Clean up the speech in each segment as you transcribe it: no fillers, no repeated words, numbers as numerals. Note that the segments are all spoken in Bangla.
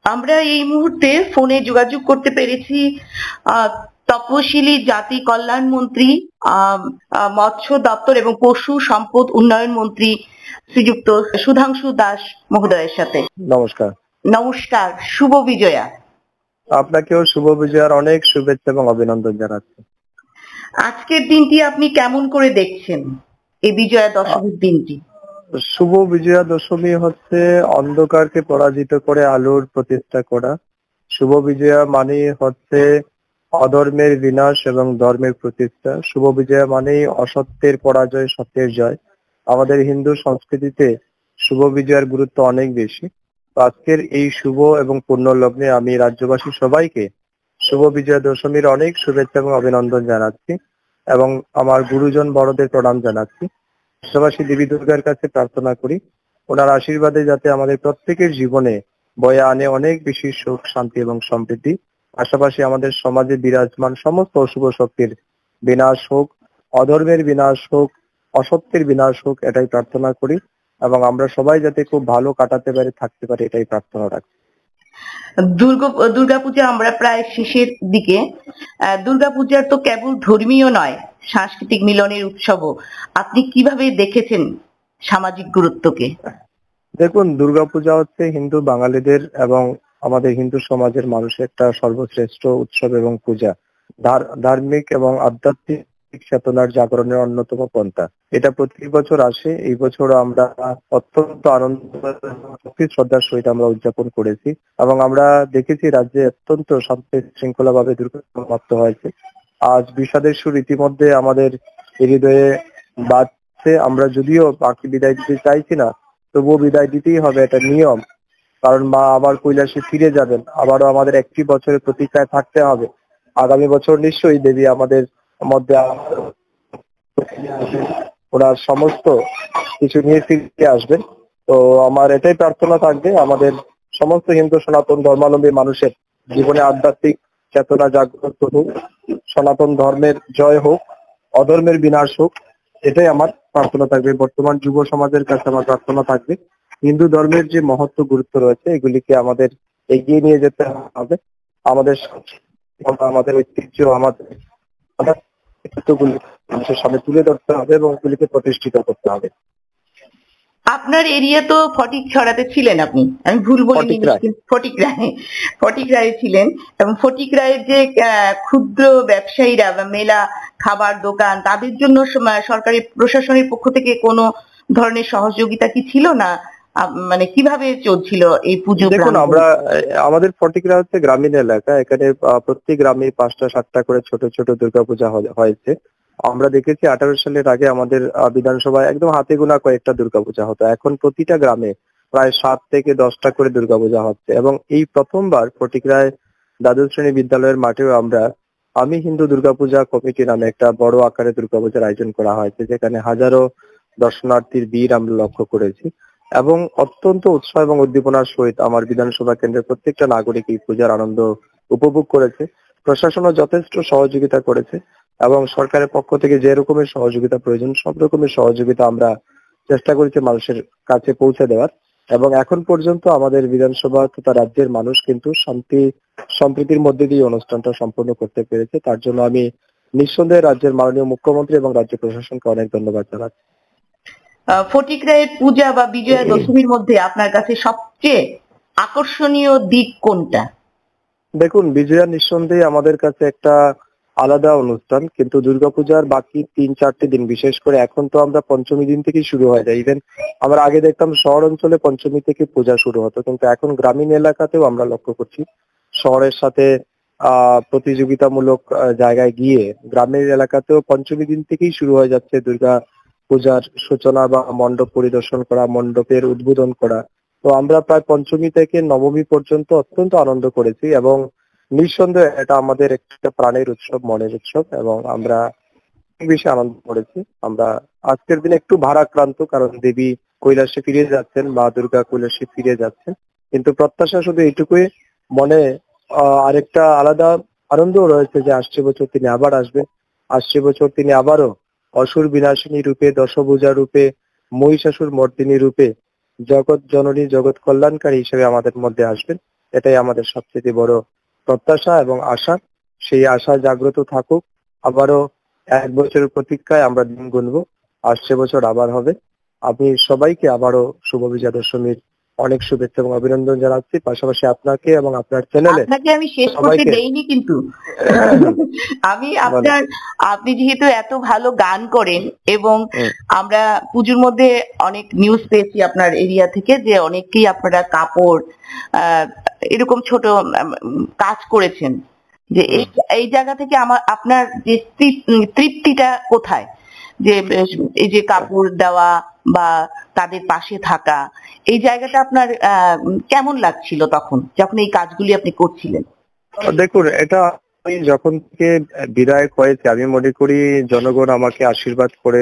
আমরা এই মুহূর্তে ফোনে যোগাযোগ করতে পেরেছি তপশিলি জাতি কল্যাণ মন্ত্রী, মৎস্য দপ্তর এবং পশু সম্পদ উন্নয়ন মন্ত্রী শ্রীযুক্ত সুধাংশু দাস মহোদয়ের সাথে। নমস্কার। নমস্কার, শুভ বিজয়া। আপনাকেও শুভ বিজয়ার অনেক শুভেচ্ছা এবং অভিনন্দন জানাচ্ছি। আজকের দিনটি আপনি কেমন করে দেখছেন, এই বিজয়া দশমীর দিনটি? শুভ বিজয়া দশমী হচ্ছে অন্ধকারকে পরাজিত করে আলোর প্রতিষ্ঠা করা। শুভ বিজয়া মানে হচ্ছে অধর্মের বিনাশ এবং ধর্মের প্রতিষ্ঠা। শুভ বিজয়া মানে অসত্যের পরাজয়, সত্যের জয়। আমাদের হিন্দু সংস্কৃতিতে শুভ বিজয়ার গুরুত্ব অনেক বেশি। আজকের এই শুভ এবং পূর্ণ লগ্নে আমি রাজ্যবাসী সবাইকে শুভ বিজয়া দশমীর অনেক শুভেচ্ছা এবং অভিনন্দন জানাচ্ছি এবং আমার গুরুজন বড়দের প্রণাম জানাচ্ছি। পাশাপাশি দেবী দুর্গার কাছে প্রার্থনা করি ওনার আশীর্বাদে যাতে আমাদের প্রত্যেকের জীবনে বয়ে আনে অনেক বেশি সুখ, শান্তি এবং সমৃদ্ধি। পাশাপাশি আমাদের সমাজে বিরাজমান সমস্ত অশুভ শক্তির বিনাশ হোক, অধর্মের বিনাশ হোক, অসত্যের বিনাশ হোক, এটাই প্রার্থনা করি এবং আমরা সবাই যাতে খুব ভালো কাটাতে পারি, থাকতে পারি, এটাই প্রার্থনা রাখি। দুর্গাপূজা আমরা প্রায় শেষের দিকে। দুর্গাপূজার তো কেবল ধর্মীয় নয়, সাংস্কৃতিক মিলনের উৎসবও। আপনি কিভাবে দেখেছেন সামাজিক গুরুত্বকে? দেখুন, দুর্গাপূজা হচ্ছে হিন্দু বাঙালিদের এবং আমাদের হিন্দু সমাজের মানুষের একটা সর্বশ্রেষ্ঠ উৎসব এবং পূজা। ধার্মিক এবং আধ্যাত্মিক চেতনার জাগরণের অন্যতম পন্থা। এটা প্রতি বছর আসে। এই বছরও আমরা অত্যন্ত আনন্দ শ্রদ্ধার সহিত আমরা উদযাপন করেছি এবং আমরা দেখেছি রাজ্যে অত্যন্ত শান্তি শৃঙ্খলা ভাবে দুর্গোৎসব সমাপ্ত হয়েছে। আজ বিষাদের সুর ইতিমধ্যে আমাদের হৃদয়ে বাজছে। আমরা যদিও বাকি বিদায় দিতে চাইছি না, তবুও বিদায় দিতেই হবে, এটা নিয়ম। কারণ মা আবার কৈলাসে ফিরে যাবেন, আবারও আমাদের একটি বছরের প্রতীক্ষায় থাকতে হবে। আগামী বছর নিশ্চয়ই দেবী আমাদের মধ্যে ওনার সমস্ত কিছু নিয়ে ফিরে আসবেন। তো আমার এটাই প্রার্থনা থাকবে আমাদের সমস্ত হিন্দু সনাতন ধর্মাবলম্বী মানুষের জীবনে আধ্যাত্মিক চেতনা জাগ্রত হোক, সনাতন ধর্মের জয় হোক, অধর্মের বিনাশ হোক, এটাই আমার প্রার্থনা থাকবে। বর্তমান যুব সমাজের কাছে আমার প্রার্থনা থাকবে হিন্দু ধর্মের যে মহত্ব গুরুত্ব রয়েছে এগুলিকে আমাদের এগিয়ে নিয়ে যেতে হবে। আমাদের আমাদের ঐতিহ্য, আমাদের মানুষের সামনে তুলে ধরতে হবে এবং এগুলিকে প্রতিষ্ঠিত করতে হবে। আপনার এরিয়া তো ফটিকছড়াতে ছিলেন আপনি, আমি ভুল বলিনি? ফটিকরায়ে ছিলেন এবং ফটিকরায়ের যে ক্ষুদ্র ব্যবসায়ীরা বা মেলা খাবার দোকান, তাদের জন্য সরকারি প্রশাসনের পক্ষ থেকে কোনো ধরনের সহযোগিতা কি ছিল না? মানে কিভাবে চলছিল এই পুজো? দেখুন, আমাদের ফটিকরা হচ্ছে গ্রামীণ এলাকা। এখানে প্রত্যেক গ্রামে 5টা 7টা করে ছোট ছোট দুর্গাপূজা হয়েছে। আমরা দেখেছি 18 সালের আগে আমাদের বিধানসভায় একদম হাতে গোনা কয়েকটা দুর্গাপূজা হতো। এখন প্রতিটা গ্রামে প্রায় 7 থেকে 10টা করে দুর্গাপূজা হচ্ছে এবং এই প্রথমবার ফটিকরায় দ্বাদশ শ্রেণী বিদ্যালয়ের মাঠেও আমি হিন্দু দুর্গাপূজা কমিটি নামে একটা বড় আকারে দুর্গাপূজার আয়োজন করা হয়েছে, যেখানে হাজারো দর্শনার্থীর ভিড় আমরা লক্ষ্য করেছি এবং অত্যন্ত উৎসাহ এবং উদ্দীপনার সহিত আমার বিধানসভা কেন্দ্রের প্রত্যেকটা নাগরিক এই পূজার আনন্দ উপভোগ করেছে। প্রশাসনও যথেষ্ট সহযোগিতা করেছে এবং সরকারের পক্ষ থেকে যে রকমের সহযোগিতা প্রয়োজন সব রকমের সহযোগিতা আমরা চেষ্টা করেছি মানুষের কাছে পৌঁছে দেওয়ার। এবং এখন পর্যন্ত আমাদের বিধানসভা তথা রাজ্যের মানুষ কিন্তু শান্তি সম্প্রীতির মধ্যে দিয়ে অনুষ্ঠানটা সম্পন্ন করতে পেরেছে। তার জন্য আমি নিঃসন্দেহে রাজ্যের মাননীয় মুখ্যমন্ত্রী এবং রাজ্য প্রশাসনকে অনেক ধন্যবাদ জানাচ্ছি। ফটিকরায়ের পূজা বা বিজয়া দশমীর মধ্যে আপনার কাছে সবচেয়ে আকর্ষণীয় দিক কোনটা? দেখুন, বিজয়া নিঃসন্দেহে আমাদের কাছে একটা আলাদা অনুষ্ঠান, কিন্তু দুর্গাপূজার বাকি 3-4টি দিন, বিশেষ করে এখন তো আমরা পঞ্চমী দিন থেকেই শুরু হয়ে যায়। ইভেন আমরা আগে দেখতাম শহর অঞ্চলে পঞ্চমী থেকে পূজা শুরু হতো, কিন্তু এখন গ্রামীণ এলাকাতেও আমরা লক্ষ্য করছি শহরের সাথে প্রতিযোগিতামূলক জায়গায় গিয়ে গ্রামের এলাকাতেও পঞ্চমী দিন থেকেই শুরু হয়ে যাচ্ছে দুর্গা পূজার সূচনা বা মণ্ডপ পরিদর্শন করা, মণ্ডপের উদ্বোধন করা। তো আমরা প্রায় পঞ্চমী থেকে নবমী পর্যন্ত অত্যন্ত আনন্দ করেছি এবং নিঃসন্দেহে এটা আমাদের একটা প্রাণের উৎসব, মনের উৎসব এবং আমরা বেশি আনন্দ করেছি। আমরা আজকের দিনে একটু ভারাক্রান্ত, কারণ দেবী কৈলাসে ফিরে যাচ্ছেন, মা দুর্গা কৈলাসে ফিরে যাচ্ছেন, কিন্তু প্রত্যাশা শুধু এইটুকুই, মনে আরেকটা আলাদা আনন্দ রয়েছে যে আসছে বছর তিনি আবার আসবেন। আসছে বছর তিনি আবারও অসুর বিনাশিনী রূপে, দশভুজা রূপে, মহিষাসুর মর্দিনী রূপে, জগৎ জননী জগৎ কল্যাণকারী হিসেবে আমাদের মধ্যে আসবেন এটাই আমাদের সবচেয়ে বড় প্রত্যাশা এবং আশা। সেই আশা জাগ্রত থাকুক। আবারও 1 বছরের প্রতীক্ষায় আমরা দিন গুনবো, আসছে বছর আবার হবে। আমি সবাইকে আবারও শুভ বিজয়া দশমীর অনেক শুভেচ্ছা এবং অভিনন্দন জানাচ্ছি। পাশাপাশি আপনাকে এবং আপনার চ্যানেলে আপনাকে আমি শেষ করতে সবাইকে দেইনি কিন্তু আমি আপনি যেহেতু এত ভালো গান করেন এবং আমরা পুজোর মধ্যে অনেক নিউজ পেয়েছি আপনার এরিয়া থেকে যে অনেকেই আপনারা কাপড় এরকম ছোট কাজ করেছেন, যে এই জায়গা থেকে আপনার যে তৃপ্তিটা কোথায়, যে এই যে কাপড় দেওয়া বা তাদের পাশে থাকা, এই জায়গাটা আপনার কেমন লাগছিল তখন যখন এই কাজগুলি আপনি করছিলেন? দেখুন, এটা আমি যখন থেকে বিধায়ক হয়েছে আমি মনে করি জনগণ আমাকে আশীর্বাদ করে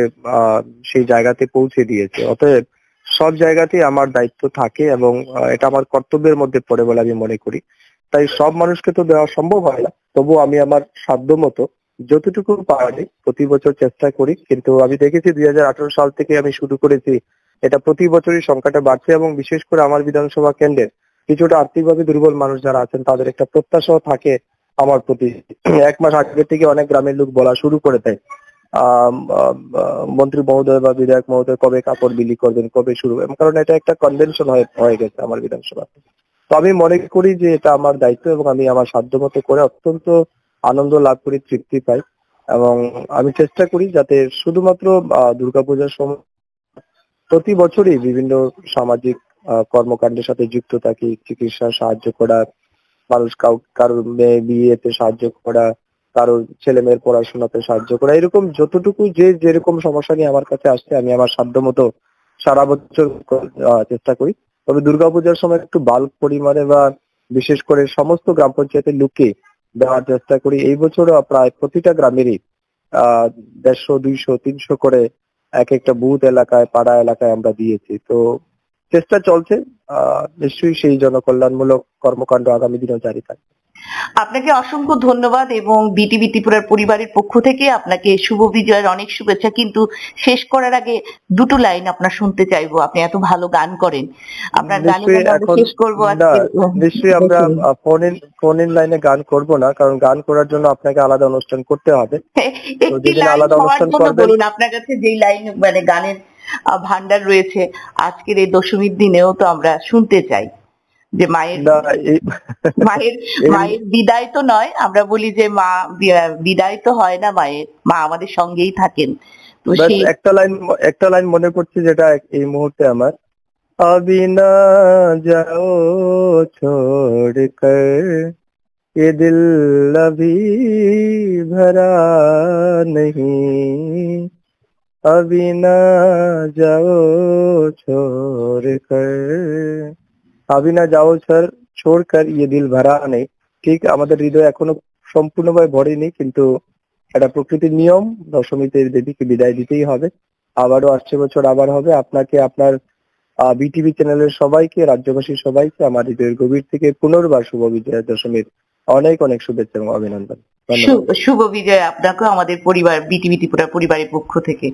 সেই জায়গাতে পৌঁছে দিয়েছে। অতএব সব জায়গাতেই আমার দায়িত্ব থাকে এবং এটা আমার কর্তব্যের মধ্যে পড়ে বলে আমি মনে করি। তাই সব মানুষকে তো দেওয়া সম্ভব হয় না, তবু আমি আমার সাধ্য মতো যতটুকু পারি প্রতি বছর চেষ্টা করি। কিন্তু আমি দেখেছি 2018 সাল থেকে আমি শুরু করেছি, এটা প্রতি বছরই সংখ্যাটা বাড়ছে এবং বিশেষ করে আমার বিধানসভা কেন্দ্রের কিছুটা আর্থিকভাবে দুর্বল মানুষ যারা আছেন তাদের একটা প্রত্যাশাও থাকে আমার প্রতি। 1 মাস আগে থেকে অনেক গ্রামের লোক বলা শুরু করে দেয়, মন্ত্রী মহোদয় বা বিধায়ক মহোদয় কবে কাপড় বিলি করবেন, কবে শুরু হবে, কারণ এটা একটা কনভেনশন হয়ে গেছে আমার বিধানসভাতে। তো আমি মনে করি যে এটা আমার দায়িত্ব এবং আমি আমার সাধ্যমতো করে অত্যন্ত আনন্দ লাভ করি, তৃপ্তি পাই এবং আমি চেষ্টা করি যাতে শুধুমাত্র দুর্গাপূজার সময় প্রতি বছরই বিভিন্ন সামাজিক কর্মকাণ্ডের সাথে যুক্ত থাকি। চিকিৎসা সাহায্য করা, মানুষ কারোর মেয়ে বিয়েতে সাহায্য করা, কারোর ছেলে মেয়ের পড়াশোনাতে সাহায্য করা, এরকম যতটুকু যে যেরকম সমস্যা নিয়ে আমার কাছে আসছে আমি আমার সাধ্যমতো সারা বছর চেষ্টা করি। তবে দুর্গাপূজার সময় একটু বাল্ক পরিমাণে বা বিশেষ করে সমস্ত গ্রাম পঞ্চায়েতের লোককে দেওয়ার চেষ্টা করি। এই বছরও প্রায় প্রতিটা গ্রামেরই 150, 200, 300 করে এক একটা বুথ এলাকায়, পাড়া এলাকায় আমরা দিয়েছি। তো চেষ্টা চলছে, নিশ্চয়ই সেই জনকল্যাণমূলক কর্মকাণ্ড আগামী দিনেও জারি থাকবে। আপনাকে অসংখ্য ধন্যবাদ এবং বিটিভি ত্রিপুরার পরিবারের পক্ষ থেকে আপনাকে শুভ বিজয়ের অনেক শুভেচ্ছা। কিন্তু শেষ করার আগে দুটো লাইন আপনার শুনতে চাইবো, আপনি এত ভালো গান করেন, আপনার গানে শেষ করবো আজকে। নিশ্চয়ই আমরা ফোন ইন লাইনে গান করব না, কারণ গান করার জন্য আপনাকে আলাদা অনুষ্ঠান করতে হবে। একটি লাইন আলাদা অনুষ্ঠান করবেন বলুন, আপনার কাছে যেই লাইন মানে গানের ভান্ডার রয়েছে আজকের এই দশমীর দিনেও তো আমরা শুনতে চাই, যে মায়ের বিদায় তো নয়, আমরা বলি যে মা বিদায় তো হয় না মায়ের, মা আমাদের সঙ্গেই থাকেন। তো সেই একটা লাইন মনে পড়ছে যেটা এই মুহূর্তে আমার, अभी ना जाओ छोड़ कर ये दिल अभी भरा नहीं, अभी ना जाओ छोड़ कर, अभी ना जाओ छोड़ कर ये दिल भरा নেই। ঠিক আমাদের হৃদয় এখনো সম্পূর্ণভাবে ভরেনি, কিন্তু এটা প্রকৃতির নিয়ম, দশমীতে দেবীকে বিদায় দিতেই হবে। আবারও আসছে বছর আবার হবে। আপনাকে, আপনার বিটিভি চ্যানেলের সবাইকে, রাজ্যবাসীর সবাইকে আমার হৃদয়ের গভীর থেকে পুনর্বার শুভ বিজয়া দশমীর অনেক অনেক শুভেচ্ছা এবং অভিনন্দন। শুভ বিজয় আপনাকেও আমাদের পরিবার বিটিভি ত্রিপুরা পরিবারের পক্ষ থেকে।